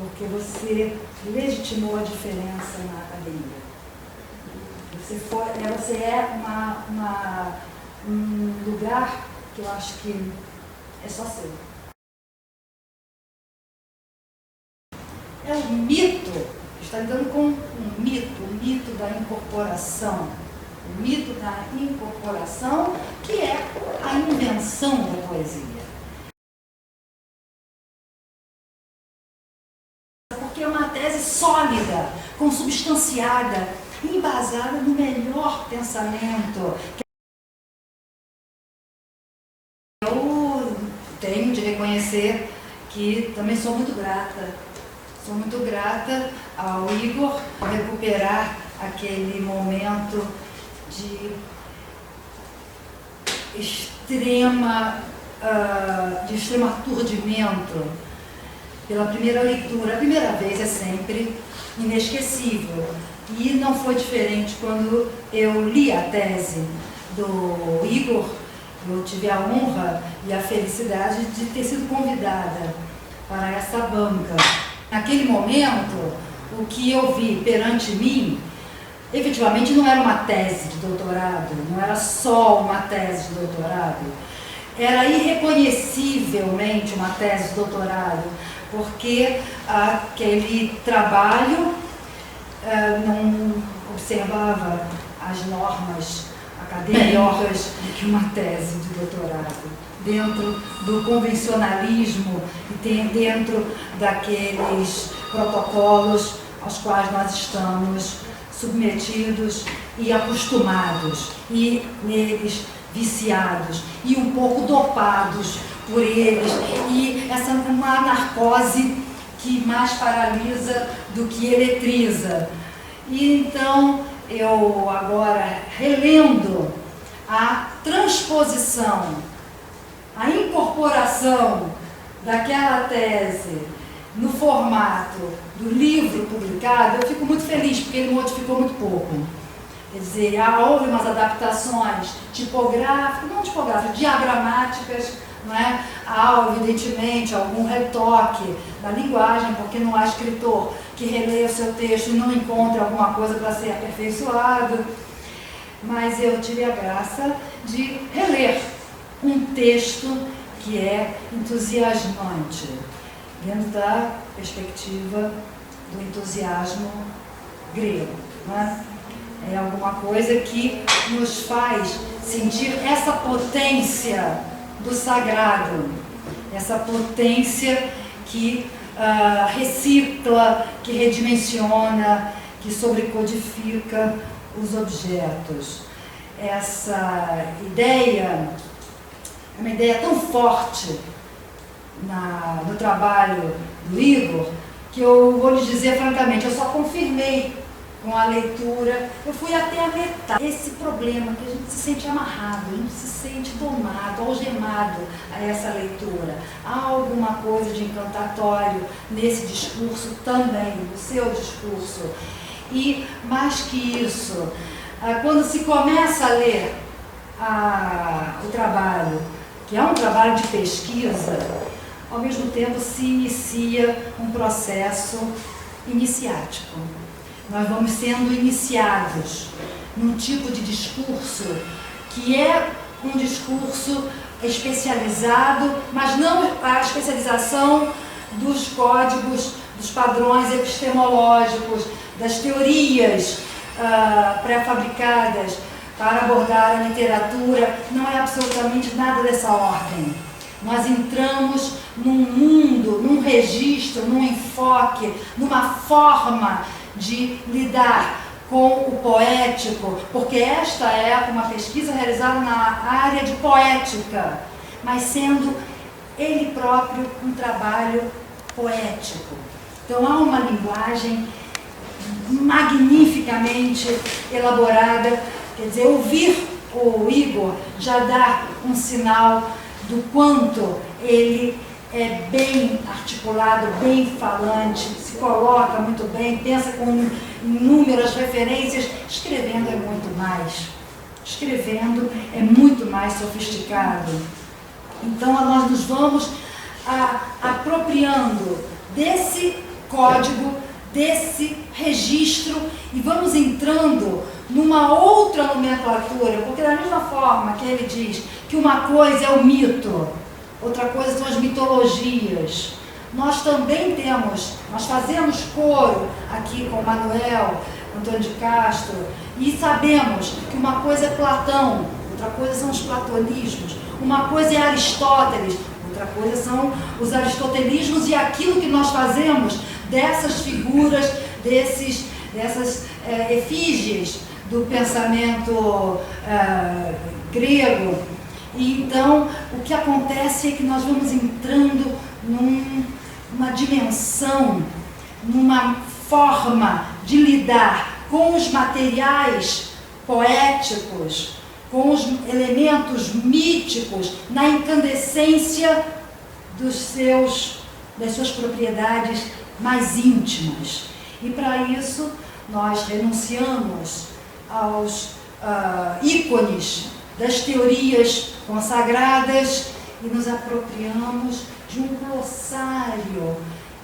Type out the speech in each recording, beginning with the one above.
porque você legitimou a diferença na academia. Você é um lugar que eu acho que é só seu. É um mito, está lidando com um mito da incorporação. O mito da incorporação, que é a invenção da poesia. Porque é uma tese sólida, consubstanciada, embasada no melhor pensamento. Eu tenho de reconhecer que também sou muito grata ao Igor por recuperar aquele momento de extremo aturdimento pela primeira leitura. A primeira vez é sempre inesquecível. E não foi diferente quando eu li a tese do Igor. Eu tive a honra e a felicidade de ter sido convidada para essa banca. Naquele momento, o que eu vi perante mim, efetivamente não era uma tese de doutorado, não era só uma tese de doutorado, era irreconhecivelmente uma tese de doutorado, porque aquele trabalho não observava as normas acadêmicas do que uma tese de doutorado, dentro do convencionalismo e dentro daqueles protocolos aos quais nós estamos submetidos e acostumados, e neles viciados, e um pouco dopados por eles, e essa uma narcose que mais paralisa do que eletriza. E então, eu agora relendo a transposição, a incorporação daquela tese no formato do livro publicado, eu fico muito feliz, porque ele modificou muito pouco. Quer dizer, houve umas adaptações diagramáticas, não é? Há, evidentemente, algum retoque da linguagem, porque não há escritor que releia o seu texto e não encontra alguma coisa para ser aperfeiçoado. Mas eu tive a graça de reler um texto que é entusiasmante, dentro da perspectiva do entusiasmo grego, não é? É alguma coisa que nos faz sentir essa potência do sagrado, essa potência que recicla, que redimensiona, que sobrecodifica os objetos. Essa ideia é uma ideia tão forte no trabalho do Igor, que eu vou lhe dizer francamente, eu só confirmei com a leitura, eu fui até a metade. Esse problema que a gente se sente amarrado, a gente se sente domado, algemado a essa leitura. Há alguma coisa de encantatório nesse discurso também, no seu discurso. E mais que isso, quando se começa a ler o trabalho, que é um trabalho de pesquisa, ao mesmo tempo se inicia um processo iniciático. Nós vamos sendo iniciados num tipo de discurso que é um discurso especializado, mas não a especialização dos códigos, dos padrões epistemológicos, das teorias pré-fabricadas para abordar a literatura. Não é absolutamente nada dessa ordem. Nós entramos num mundo, num registro, num enfoque, numa forma de lidar com o poético, porque esta é uma pesquisa realizada na área de poética, mas sendo ele próprio um trabalho poético. Então há uma linguagem magnificamente elaborada, quer dizer, ouvir o Igor já dá um sinal do quanto ele é bem articulado, bem falante, se coloca muito bem, pensa com inúmeras referências. Escrevendo é muito mais. Escrevendo é muito mais sofisticado. Então nós nos vamos apropriando desse código, desse registro, e vamos entrando numa outra nomenclatura, porque da mesma forma que ele diz que uma coisa é o mito, outra coisa são as mitologias, nós também temos, nós fazemos coro aqui com o Manuel Antônio de Castro, e sabemos que uma coisa é Platão, outra coisa são os platonismos, uma coisa é Aristóteles, outra coisa são os aristotelismos, e aquilo que nós fazemos dessas figuras, dessas efígies do pensamento grego. E então, o que acontece é que nós vamos entrando numa dimensão, numa forma de lidar com os materiais poéticos, com os elementos míticos, na incandescência das suas propriedades mais íntimas. E para isso, nós renunciamos aos ícones das teorias consagradas e nos apropriamos de um glossário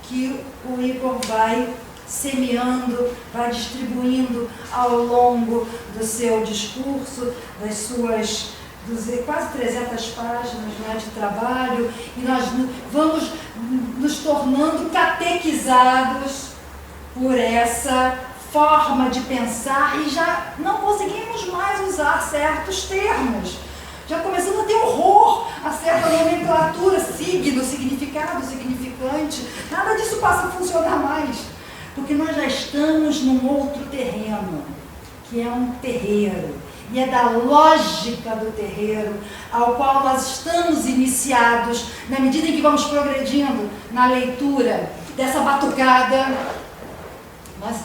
que o Igor vai semeando, vai distribuindo ao longo do seu discurso, das suas quase 300 páginas, né, de trabalho, e nós vamos nos tornando catequizados por essa forma de pensar e já não conseguimos mais usar certos termos. Já começamos a ter horror a certa nomenclatura, signo, significado, significante. Nada disso passa a funcionar mais, porque nós já estamos num outro terreno, que é um terreiro. E é da lógica do terreiro ao qual nós estamos iniciados, na medida em que vamos progredindo na leitura dessa batucada. Nós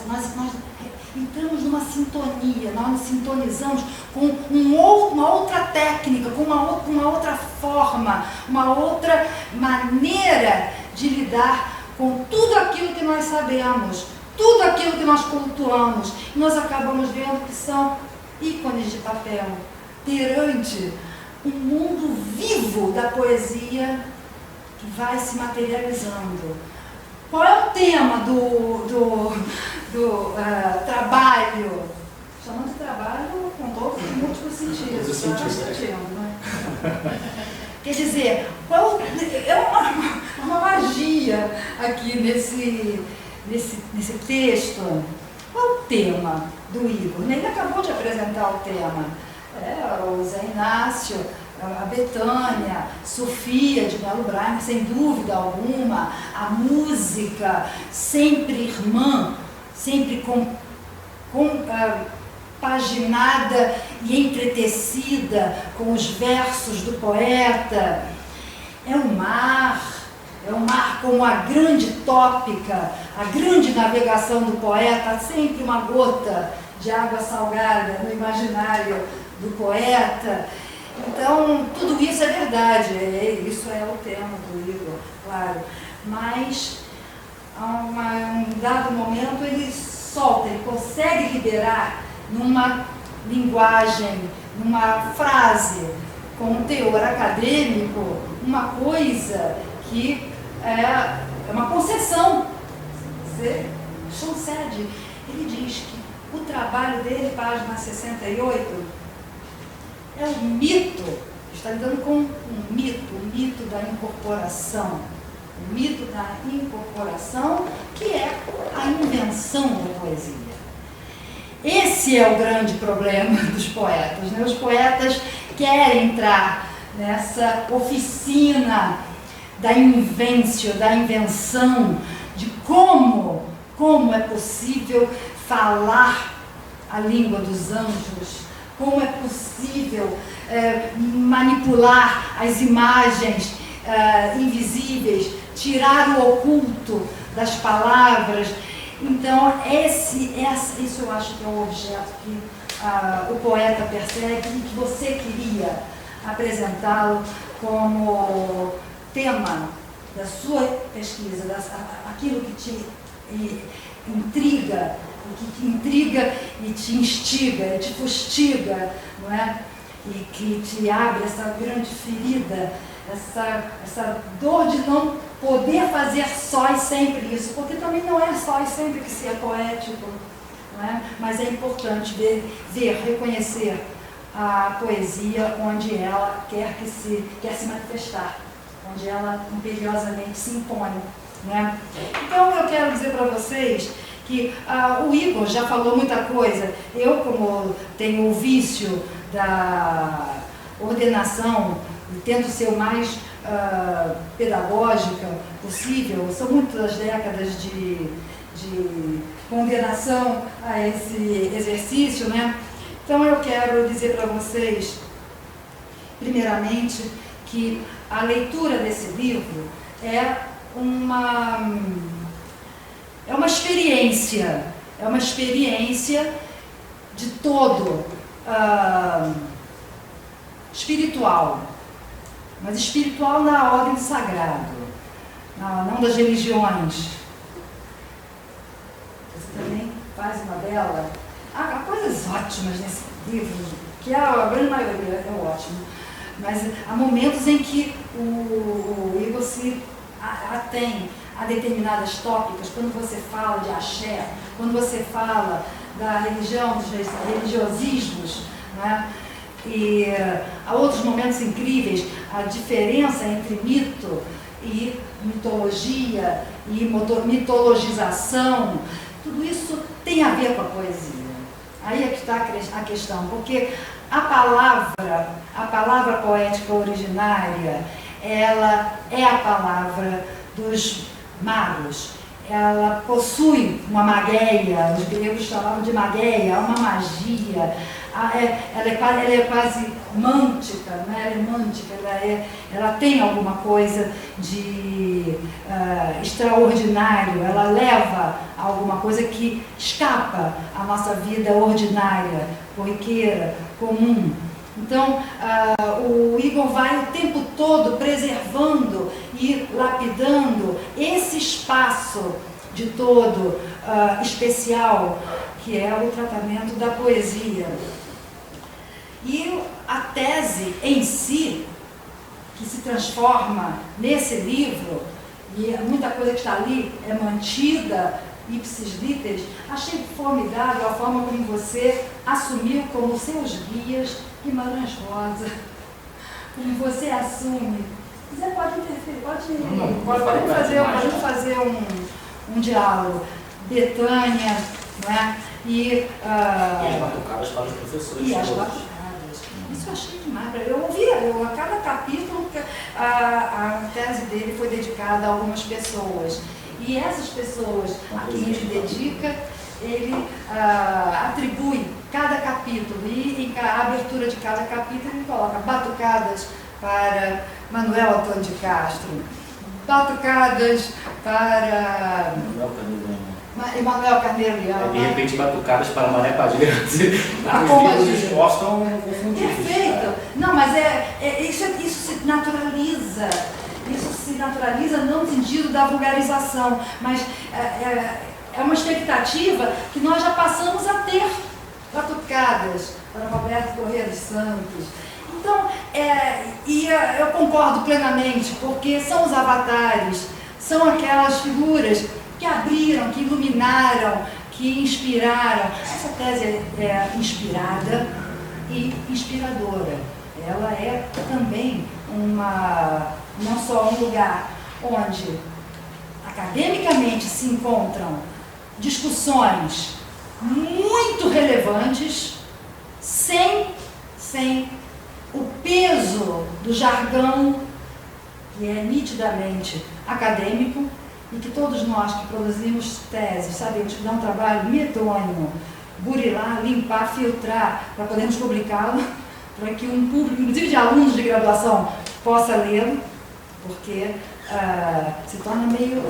entramos numa sintonia, nós nos sintonizamos com uma outra técnica, com uma outra forma, uma outra maneira de lidar com tudo aquilo que nós sabemos, tudo aquilo que nós cultuamos. E nós acabamos vendo que são ícones de papel perante um mundo vivo da poesia que vai se materializando. Qual é o tema do trabalho? Chamando de trabalho com todos os múltiplos sentidos. Né? Quer dizer, é uma magia aqui nesse texto. Qual é o tema do Igor? Ele acabou de apresentar o tema. O Zé Inácio, a Betânia, Sofia de Melo Braga, sem dúvida alguma, a música sempre irmã, sempre paginada e entretecida com os versos do poeta. É o mar como a grande tópica, a grande navegação do poeta, sempre uma gota de água salgada no imaginário do poeta. Então, tudo isso é verdade, isso é o tema do livro, claro. Mas, a um dado momento, ele solta, ele consegue liberar numa linguagem, numa frase, com um teor acadêmico, uma coisa que é uma concessão. Chancede, ele diz que o trabalho dele, página 68, é um mito, está lidando com o mito da incorporação. O mito da incorporação, que é a invenção da poesia. Esse é o grande problema dos poetas, né? Os poetas querem entrar nessa oficina da invêncio, da invenção, de como é possível falar a língua dos anjos, como é possível manipular as imagens invisíveis, tirar o oculto das palavras. Então, isso eu acho que é o objeto que o poeta persegue e que você queria apresentá-lo como tema da sua pesquisa, aquilo que te intriga e te instiga, e te fustiga, não é? E que te abre essa grande ferida, essa dor de não poder fazer só e sempre isso, porque também não é só e sempre que se é poético, né? Mas é importante ver, reconhecer a poesia onde ela quer se manifestar, onde ela imperiosamente se impõe, né? Então eu quero dizer para vocês que o Igor já falou muita coisa. Eu, como tenho o vício da ordenação, tento ser o mais pedagógica possível, são muitas décadas de condenação a esse exercício, né? Então eu quero dizer para vocês, primeiramente, que a leitura desse livro é uma experiência, de todo espiritual, mas espiritual na ordem do sagrado, não das religiões. Você também faz uma dela. Há coisas ótimas nesse livro, que a grande maioria é ótimo, mas há momentos em que o Igor se atém a determinadas tópicas, quando você fala de axé, quando você fala da religião, dos religiosismos, né? E há outros momentos incríveis, a diferença entre mito e mitologia e mitologização, tudo isso tem a ver com a poesia. Aí é que está a questão, porque a palavra poética originária, ela é a palavra dos magos. Ela possui uma mageia, os gregos chamavam de mageia, uma magia. Ela é quase mântica, né? Ela é mântica, ela tem alguma coisa de extraordinário, ela leva a alguma coisa que escapa à nossa vida ordinária, corriqueira, comum. Então, o Igor vai o tempo todo preservando e lapidando esse espaço de todo especial, que é o tratamento da poesia. E a tese em si, que se transforma nesse livro, e muita coisa que está ali é mantida, ipsis literis, achei formidável a forma como você assumiu como seus guias Guimarães Rosa, como você assume. Se quiser pode interferir, pode fazer um diálogo. Betânia, né? E as batucadas para os professores. E as batucadas. Isso eu achei demais. Eu ouvia, a cada capítulo, a tese dele foi dedicada a algumas pessoas. E essas pessoas a quem ele dedica, ele atribui cada capítulo. E em a abertura de cada capítulo ele coloca batucadas para Manuel Antônio de Castro, batucadas para Emanuel Carneiro Leão. De repente, batucadas para Mané Padilha. Os livros estão confundidos. Perfeito. Não, mas isso se naturaliza. Isso se naturaliza não no sentido da vulgarização, mas é uma expectativa que nós já passamos a ter batucadas para Roberto Corrêa dos Santos. Então, eu concordo plenamente, porque são os avatares, são aquelas figuras que abriram, que iluminaram, que inspiraram. Essa tese é inspirada e inspiradora. Ela é também não só um lugar onde academicamente se encontram discussões muito relevantes, sem o peso do jargão, que é nitidamente acadêmico, e que todos nós que produzimos teses sabemos que dá um trabalho medonho, burilar, limpar, filtrar, para podermos publicá-lo, para que um público, inclusive de alunos de graduação, possa lê-lo, porque se torna meio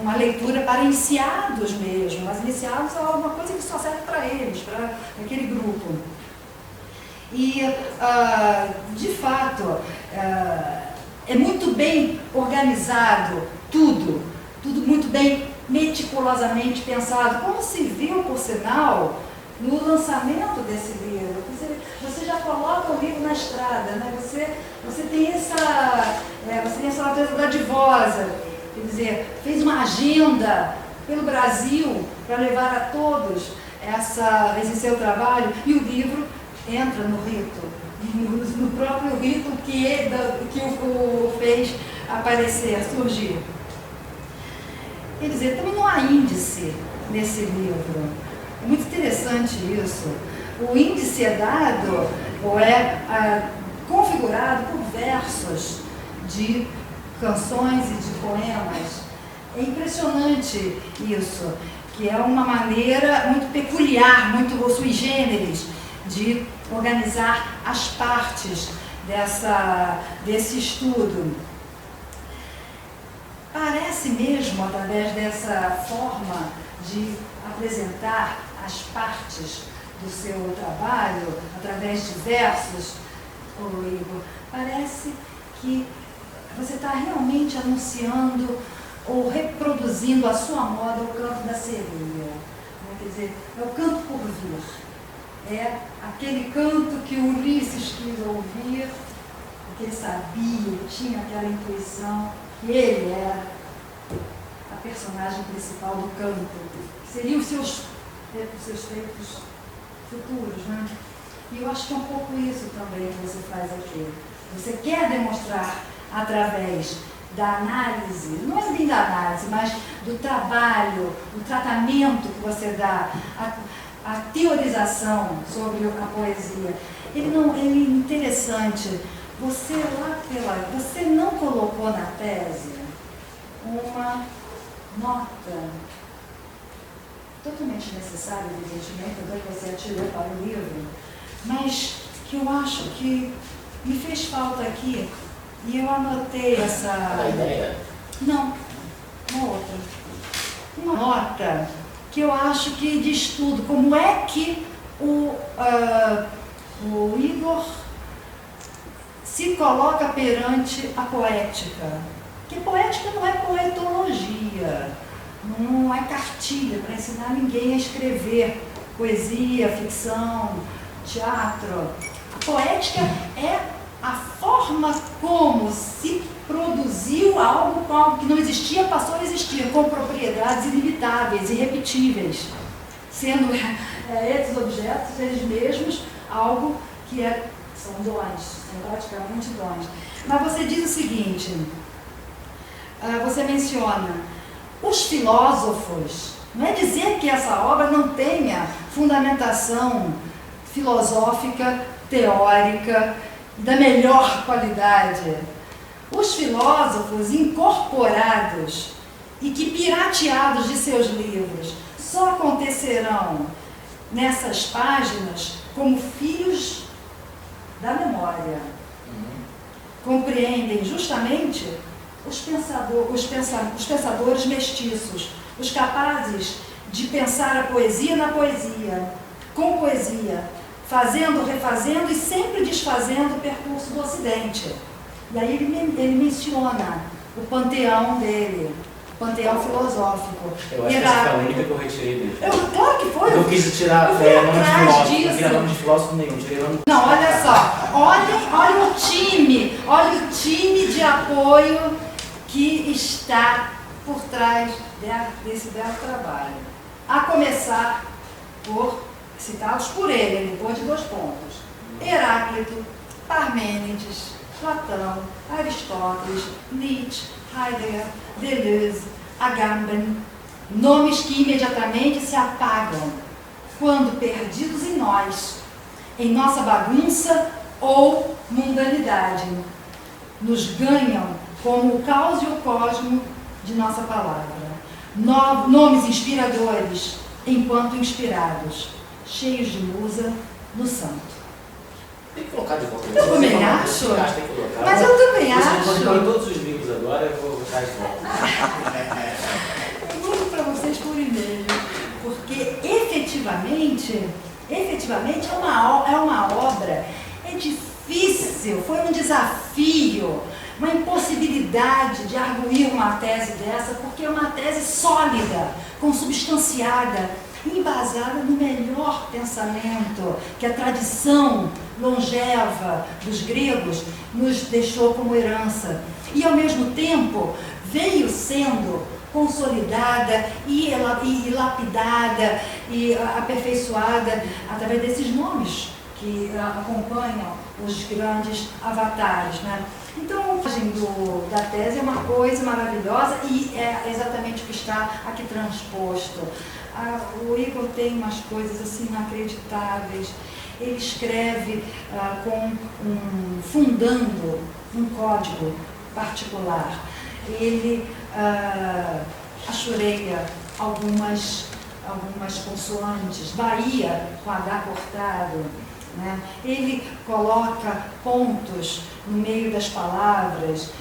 uma leitura para iniciados mesmo, mas iniciados é uma coisa que só serve para eles, para aquele grupo. E, de fato, é muito bem organizado, tudo muito bem meticulosamente pensado, como se viu, por sinal, no lançamento desse livro. Você já coloca o livro na estrada, né? Você tem essa natureza dadivosa, quer dizer, fez uma agenda pelo Brasil para levar a todos esse seu trabalho, e o livro entra no rito, no próprio rito que o fez aparecer, surgir. Quer dizer, também não há índice nesse livro. É muito interessante isso. O índice é dado, ou configurado por versos de canções e de poemas. É impressionante isso, que é uma maneira muito peculiar, muito sui generis, de organizar as partes desse estudo. Parece mesmo, através dessa forma de apresentar as partes do seu trabalho, através de versos, Igor, parece que você está realmente anunciando ou reproduzindo a sua moda o canto da sereia. Quer dizer, é o canto por vir. É aquele canto que Ulisses quis ouvir, que ele sabia, ele tinha aquela intuição, que ele era a personagem principal do canto, que seriam os seus feitos futuros, né? E eu acho que é um pouco isso também que você faz aqui. Você quer demonstrar através da análise, não é nem da análise, mas do trabalho, do tratamento que você dá, a teorização sobre a poesia. Ele é interessante. Você não colocou na tese uma nota totalmente necessária, evidentemente, que você atirou para o livro, mas que eu acho que me fez falta aqui, e eu anotei essa... A ideia? Não, uma outra. Uma nota que eu acho que diz tudo. Como é que o Igor se coloca perante a poética? Porque poética não é poetologia, não é cartilha para ensinar ninguém a escrever poesia, ficção, teatro. A poética é a forma como se produziu algo que não existia, passou a existir, com propriedades ilimitáveis, irrepetíveis, sendo esses objetos, eles mesmos, algo que são dons, são praticamente dons. Mas você diz o seguinte, você menciona os filósofos, não é dizer que essa obra não tenha fundamentação filosófica, teórica, da melhor qualidade. Os filósofos incorporados e que pirateados de seus livros só acontecerão nessas páginas como filhos da memória. Compreendem justamente os pensadores mestiços, os capazes de pensar a poesia na poesia, com poesia, fazendo, refazendo e sempre desfazendo o percurso do Ocidente. E aí ele menciona o panteão dele, o panteão filosófico. Eu acho que essa foi a única que eu retirei dele. Claro que foi. Eu quis tirar nome de filósofo, não queria nome de filósofo nenhum, tirei nome de... Não, olha só, olha o time de apoio que está por trás desse belo trabalho. A começar por, citados por ele pôs de 2 pontos. Heráclito, Parmênides, Platão, Aristóteles, Nietzsche, Heidegger, Deleuze, Agamben, nomes que imediatamente se apagam quando perdidos em nós, em nossa bagunça ou mundanidade, nos ganham como o caos e o cosmo de nossa palavra. Nomes inspiradores, enquanto inspirados, cheios de musa no santo. Tem que colocar de volta. Eu também acho. Tem que colocar. Mas eu também acho. Eu vou em todos os livros agora, eu vou colocar de volta. Eu mando para vocês por e-mail, porque efetivamente é uma obra, é difícil, foi um desafio, uma impossibilidade de arguir uma tese dessa, porque é uma tese sólida, consubstanciada. embasada no melhor pensamento que a tradição longeva dos gregos nos deixou como herança. E, ao mesmo tempo, veio sendo consolidada e lapidada e aperfeiçoada através desses nomes que acompanham os grandes avatares, né? Então, a imagem da tese é uma coisa maravilhosa e é exatamente o que está aqui transposto. O Igor tem umas coisas assim inacreditáveis. Ele escreve fundando um código particular. Ele achureia algumas consoantes, Bahia com H cortado, né? Ele coloca pontos no meio das palavras,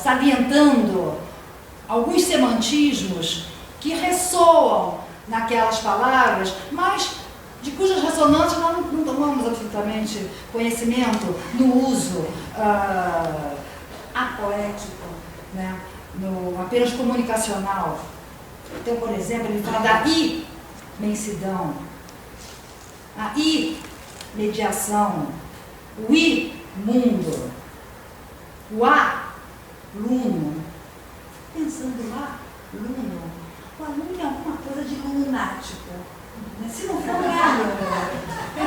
salientando alguns semantismos que ressoam naquelas palavras, mas de cujas ressonâncias nós não tomamos absolutamente conhecimento no uso apoético, né? Apenas comunicacional. Então, por exemplo, ele fala da imensidão, a imediação, o mundo, o aluno. Pensando lá, aluno, o aluno é alguma coisa de lunático. Se não for nada, é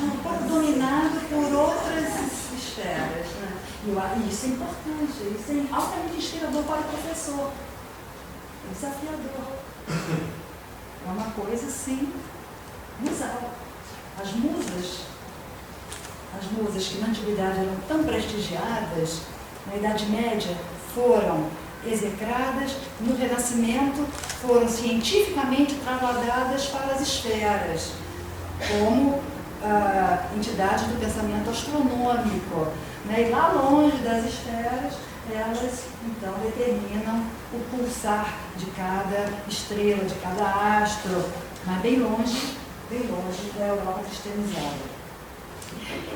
um pouco dominado por outras esferas. Né? E isso é importante, isso é altamente inspirador para o professor, desafiador. É uma coisa, assim, musal. As musas que na antiguidade eram tão prestigiadas, na Idade Média foram execradas, no Renascimento foram cientificamente trasladadas para as esferas, como entidades do pensamento astronômico, né? E lá longe das esferas, elas então determinam o pulsar de cada estrela, de cada astro, mas bem longe da Europa cristianizada.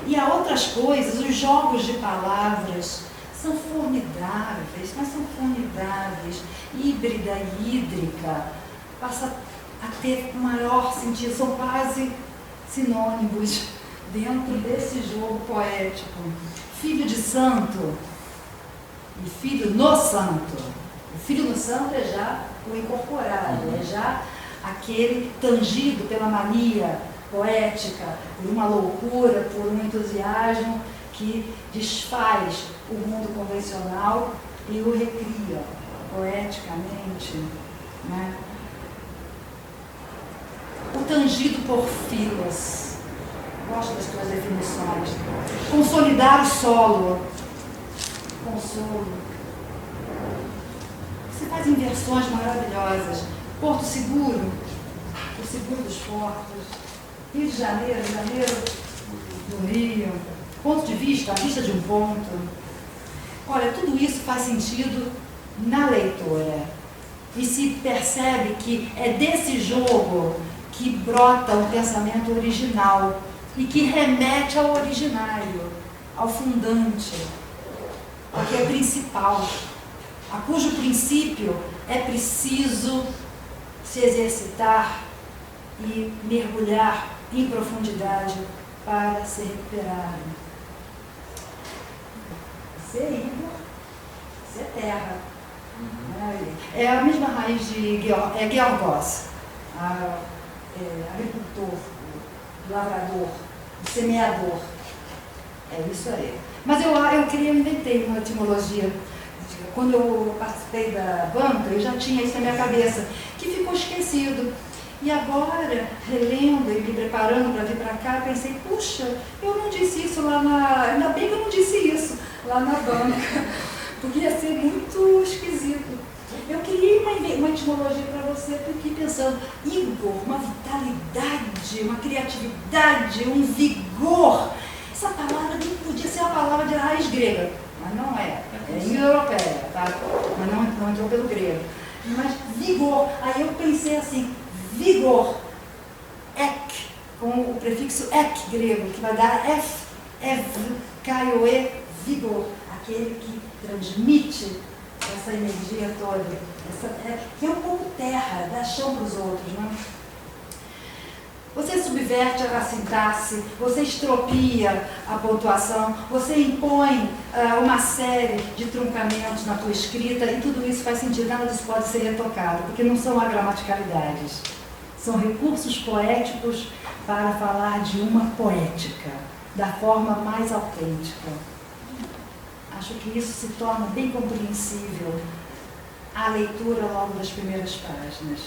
E há outras coisas, os jogos de palavras são formidáveis, mas são formidáveis. Híbrida e hídrica passa a ter maior sentido, são quase sinônimos dentro desse jogo poético. Filho de santo e filho no santo. O filho no santo é já o incorporado, é já aquele tangido pela mania poética, por uma loucura, por um entusiasmo que desfaz o mundo convencional e o recria poeticamente, né? O tangido por filas. Gosto das tuas definições. Consolidar o solo. Consolo. Você faz inversões maravilhosas. Porto Seguro, o seguro dos portos. Rio de Janeiro do Rio. Ponto de vista, a vista de um ponto. Olha, tudo isso faz sentido na leitura. E se percebe que é desse jogo que brota o pensamento original e que remete ao originário, ao fundante, ao que é principal, a cujo princípio é preciso se exercitar e mergulhar em profundidade para ser recuperado. Você é Igor, você é terra. É a mesma raiz de Georgos, agricultor, lavrador, semeador. É isso aí. Mas eu inventei uma etimologia. Quando eu participei da banca, eu já tinha isso na minha cabeça, que ficou esquecido. E agora, relendo e me preparando para vir para cá, pensei, puxa, eu não disse isso lá ainda bem que eu não disse isso lá na banca, porque ia ser muito esquisito. Eu criei uma etimologia para você, porque pensando, Igor, uma vitalidade, uma criatividade, um vigor. Essa palavra nem podia ser uma palavra de raiz grega, mas não é. É indo-europeia, tá? Mas não entrou pelo grego. Mas vigor, aí eu pensei assim, vigor, ek, com o prefixo ek grego, que vai dar F, K-O-E, vigor, aquele que transmite essa energia toda, que é um pouco terra, dá chão para os outros, né? Você subverte a sintaxe, você estropia a pontuação, você impõe uma série de truncamentos na tua escrita e tudo isso faz sentido, nada disso pode ser retocado, porque não são agramaticalidades, são recursos poéticos para falar de uma poética, da forma mais autêntica. Acho que isso se torna bem compreensível à leitura logo das primeiras páginas.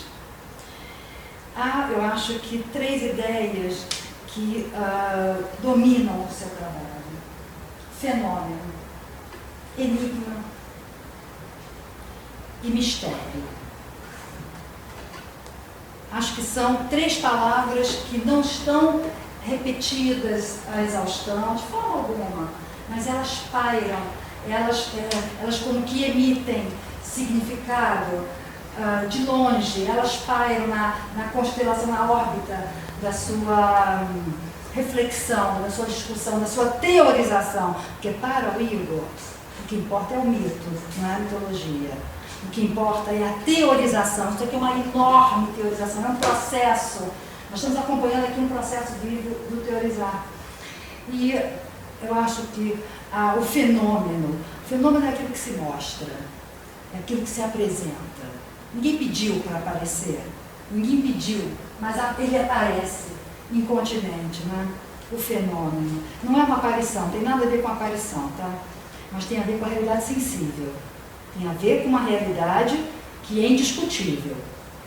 Eu acho que 3 ideias que dominam o seu trabalho. Fenômeno, enigma e mistério. Acho que são 3 palavras que não estão repetidas à exaustão, de forma alguma, mas elas pairam, elas como que emitem significado de longe, elas pairam na constelação, na órbita da sua reflexão, da sua discussão, da sua teorização, porque para o Igor, o que importa é o mito, não é a mitologia. O que importa é a teorização. Isso aqui é uma enorme teorização, é um processo. Nós estamos acompanhando aqui um processo vivo do teorizar. E eu acho que o fenômeno é aquilo que se mostra, é aquilo que se apresenta. Ninguém pediu para aparecer, ninguém pediu, mas ele aparece incontinente, né? O fenômeno. Não é uma aparição, tem nada a ver com a aparição, tá? Mas tem a ver com a realidade sensível. Tem a ver com uma realidade que é indiscutível,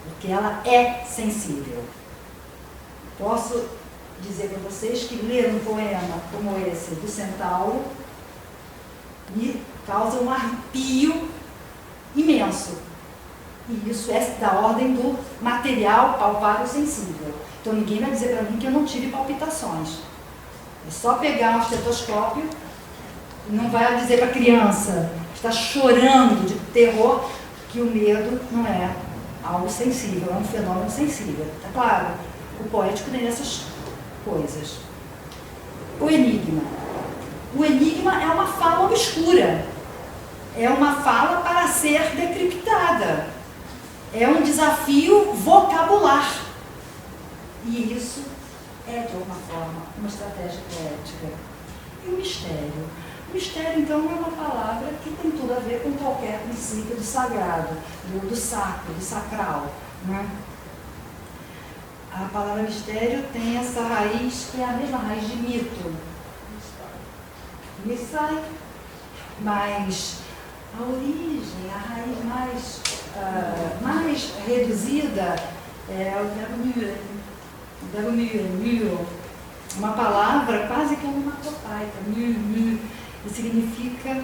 porque ela é sensível. Posso dizer para vocês que ler um poema como esse do Centauro me causa um arrepio imenso. E isso é da ordem do material palpável sensível. Então ninguém vai dizer para mim que eu não tive palpitações. É só pegar um estetoscópio e não vai dizer para a criança que está chorando de terror que o medo não é algo sensível, é um fenômeno sensível. Tá claro? O poético tem essas coisas. O enigma. O enigma é uma fala obscura. É uma fala para ser decriptada. É um desafio vocabular. E isso é, de alguma forma, uma estratégia poética. E o mistério? O mistério, então, é uma palavra que tem tudo a ver com qualquer princípio do sagrado, do sacro, do sacral, né? A palavra mistério tem essa raiz, que é a mesma raiz de mito. Missai. Mas a origem, a raiz mais reduzida é o verbo mühe, uma palavra quase que onomatopaica, mühe, que significa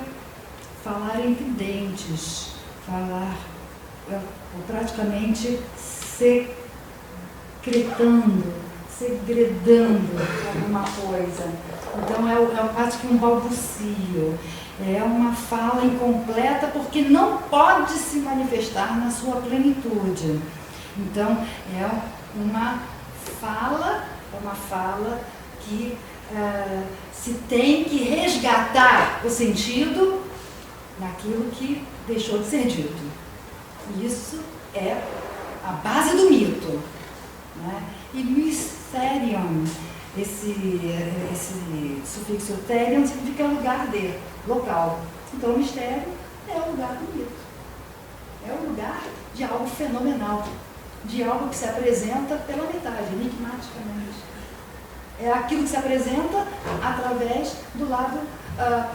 falar entre dentes, falar praticamente segredando alguma coisa. Então é quase que um balbucio. É uma fala incompleta porque não pode se manifestar na sua plenitude. Então, é uma fala que se tem que resgatar o sentido naquilo que deixou de ser dito. Isso é a base do mito, né? E mysterium, esse sufixo terium significa lugar de, local. Então o mistério é o lugar do mito. É o lugar de algo fenomenal, de algo que se apresenta pela metade, enigmaticamente. É aquilo que se apresenta através do lado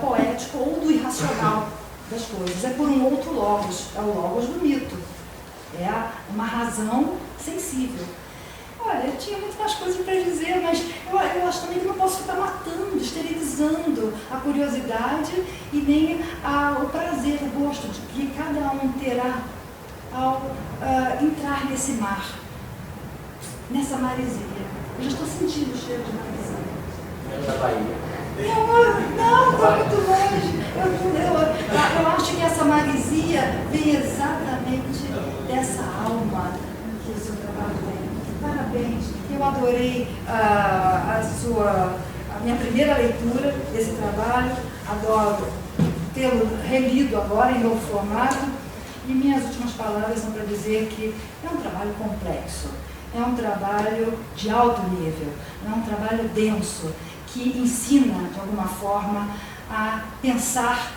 poético ou do irracional das coisas. É por um outro logos, é o logos do mito. É uma razão sensível. Olha, eu tinha muito mais coisas para dizer, mas eu acho também que não posso ficar matando, esterilizando a curiosidade e nem o prazer, o gosto de que cada um terá ao entrar nesse mar, nessa maresia. Eu já estou sentindo o cheiro de maresia. É da Bahia. Não, estou muito longe. Eu acho que essa maresia vem exatamente dessa alma que o seu trabalho tem. Parabéns, eu adorei a minha primeira leitura desse trabalho, adoro tê-lo relido agora em novo formato. E minhas últimas palavras são para dizer que é um trabalho complexo, é um trabalho de alto nível, é um trabalho denso, que ensina, de alguma forma, a pensar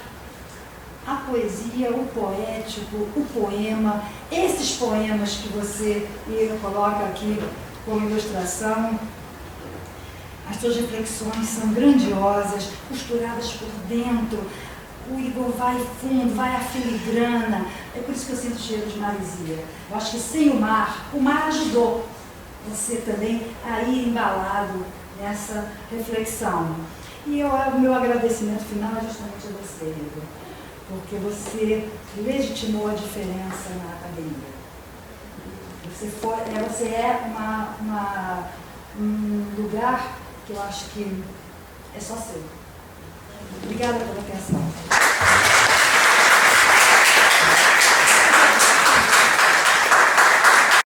a poesia, o poético, o poema, esses poemas que você coloca aqui como ilustração. As suas reflexões são grandiosas, costuradas por dentro. O Igor vai fundo, vai à filigrana. É por isso que eu sinto cheiro de maresia. Eu acho que sem o mar ajudou você também a ir embalado nessa reflexão. E o meu agradecimento final é justamente a você, Igor, porque você legitimou a diferença na academia. Você é um lugar que eu acho que é só seu. Obrigada pela atenção.